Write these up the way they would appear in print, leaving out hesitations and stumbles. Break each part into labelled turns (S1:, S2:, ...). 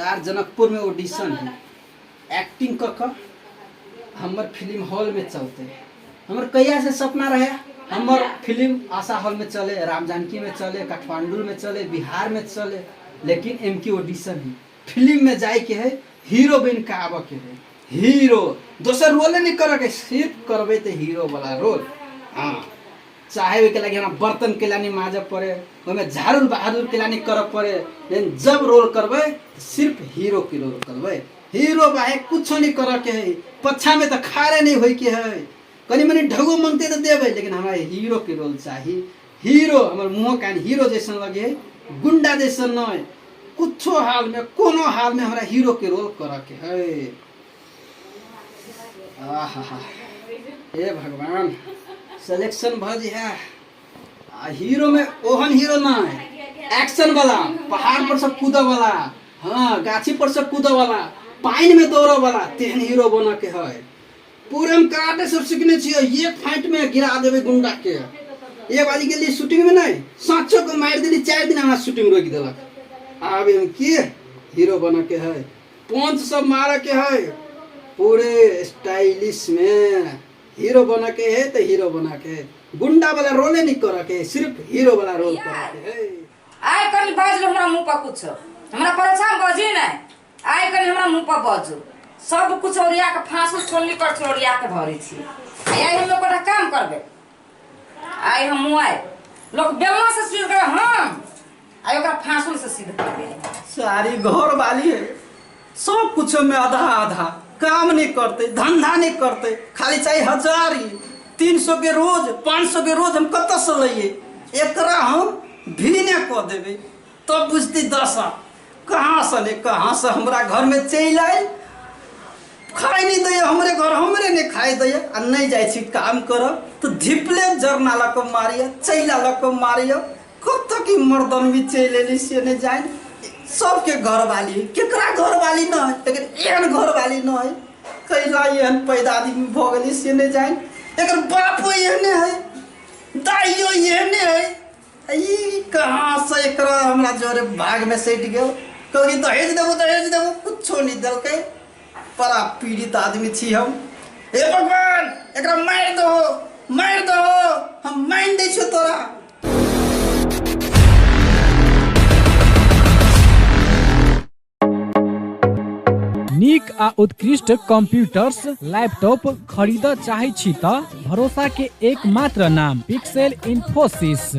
S1: Are Janakpur में audition है, acting कर हमर फिल्म हॉल में चलते। हमर कहिया से सपना रहे हमर फिल्म आशा हॉल में चले, राम जानकी में चले, काठमांडू में चले, बिहार में चले, लेकिन एमकी ऑडिशन है, फिल्म में जाए के है, हीरो बन के आवे के है। हीरो दोसर रोल नहीं करे, सिर्फ करबे तो हीरो वाला रोल। हाँ, चाहे वे के लगे हमरा बर्तन के लानी माजब पड़े, ओमे झाड़ू बहादुर के लानी करब पड़े, लेकिन जब रोल करबे सिर्फ हीरो के रोल करबे। हीरो बाहे कुछ नहीं करे के है, पछा में तो खारे नहीं होई के है, कनी मनी ढगो मांगते तो देवे, लेकिन हमरा हीरो के रोल चाहिए। हीरो हमर मुंह कान हीरो जैसन लगे, गुंडा जैसन नहीं, कुछो हाल में कोनो हाल में हमरा हीरो के रोल करे के है। आहा, हे भगवान, सिलेक्शन भज है। हीरो में ओहन हीरो ना है, एक्शन वाला, पहाड़ पर से कूदे वाला, हाँ गाछी पर से कूदे वाला, पानी में दौड़े वाला, तेहन हीरो बना के है। पूरे हम कराटे सब सीखने चाहिए, एक फाइट में गिरा देवे गुंडा के। एक बाजी के लिए शूटिंग में नहीं, साँचो को मार दिली, 4 दिन हमारा शूटिंग रोक दिलक। अब हम की हीरो बना के है, पंच सब मारे के है, पूरे स्टाइलिश में हीरो बना के है। तो हीरो बना के गुंडा वाला रोल नहीं करा के, सिर्फ हीरो वाला रोल करा के है।
S2: आय कनी बाज हमरा मुंह पर कुछ हमरा परेशान बजे ना, आय कनी हमरा मुंह पर बाजू, सब कुछ ओरिया के फांसू छोलनी कर छोड़िया के भरी छी। आय हम लोग का काम करबे, आय हम आय लोग बेलना से सीध कर, हम आय ओकरा फांसू से सीध करबे।
S1: सारी घर वाली है, सब कुछ में आधा आधा, काम नहीं करते, धंधा नहीं करते, खाली चाहिए 1000 300 के रोज, 500 के रोज हम कत से लइए, एकरा हम भीने कह देवे तो बुझती दशा कहाँ से ने कहाँ से हमरा घर में चल आए, खाए नहीं दे हमरे घर, हमरे ने खाए दे, आ नहीं जाए छी काम कर तो धिपले जरना लक मारिया, चैला लक मारिया, कत की मर्दन भी चले से ने जाए। सबके घर वाली, केकरा घर वाली न है, लेकिन एहन घर वाली न है, कैला एहन पैदा आदमी भ गेली से ने जाए। एकर बापो एहने है, दाइयो एहने है, ई कहाँ से एकरा हमरा जोरे भाग में सट गेल, कभी दहेज देबो कुछो नहीं देलकै, बड़ा पीड़ित आदमी छी हम। हे भगवान, एकरा मार दो, हम मान दै छौ तोरा।
S3: नीक आ उत्कृष्ट कंप्यूटर्स लैपटॉप खरीद चाहे छी त भरोसा के एकमात्र नाम पिक्सेल इन्फोसिस।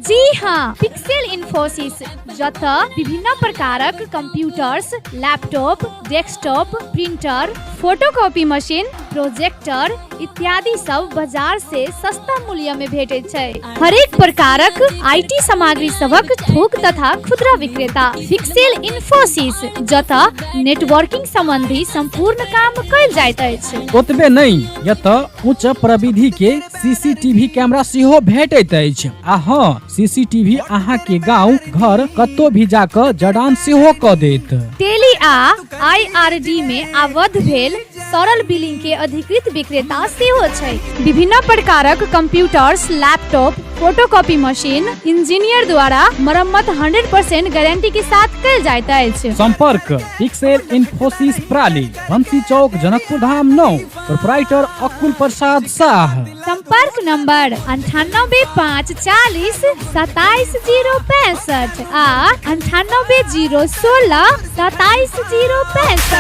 S4: जी हाँ, पिक्सेल इन्फोसिस जत विभिन्न प्रकारक computers, laptop, desktop, printer, photocopy machine, projector इत्यादि सब बाजार से सस्ता मूल्य में भेटे छै। हरेक प्रकारक आईटी सामग्री सबक थोक तथा खुदरा विक्रेता पिक्सेल इन्फोसिस जत नेटवर्किंग संबंधी संपूर्ण काम कयल जाइत अछि।
S3: ओतबे नहीं, यत उच्च प्रविधि के सीसीटीवी कैमरा सेहो भेटैत अछि। आ हाँ, सीसीटीवी अहाँ के गांव घर कतौ भी जाकर जड़ान सेहो क देत।
S4: टेली आ आईआरडी में आबद्ध भेल सरल बिलिंग के अधिकृत विक्रेता सेहो छै। विभिन्न प्रकारक computers, laptop, photocopy machine engineer द्वारा मरम्मत 100% गारंटी के साथ कयल जाइत अछि।
S3: संपर्क पिक्सेल इन्फोसिस प्राली, बंसी चौक, जनकपुर धाम 9, प्रोप्राइटर अकुल प्रसाद शाह।
S4: संपर्क नंबर 9854 27065 आ 9801 2765।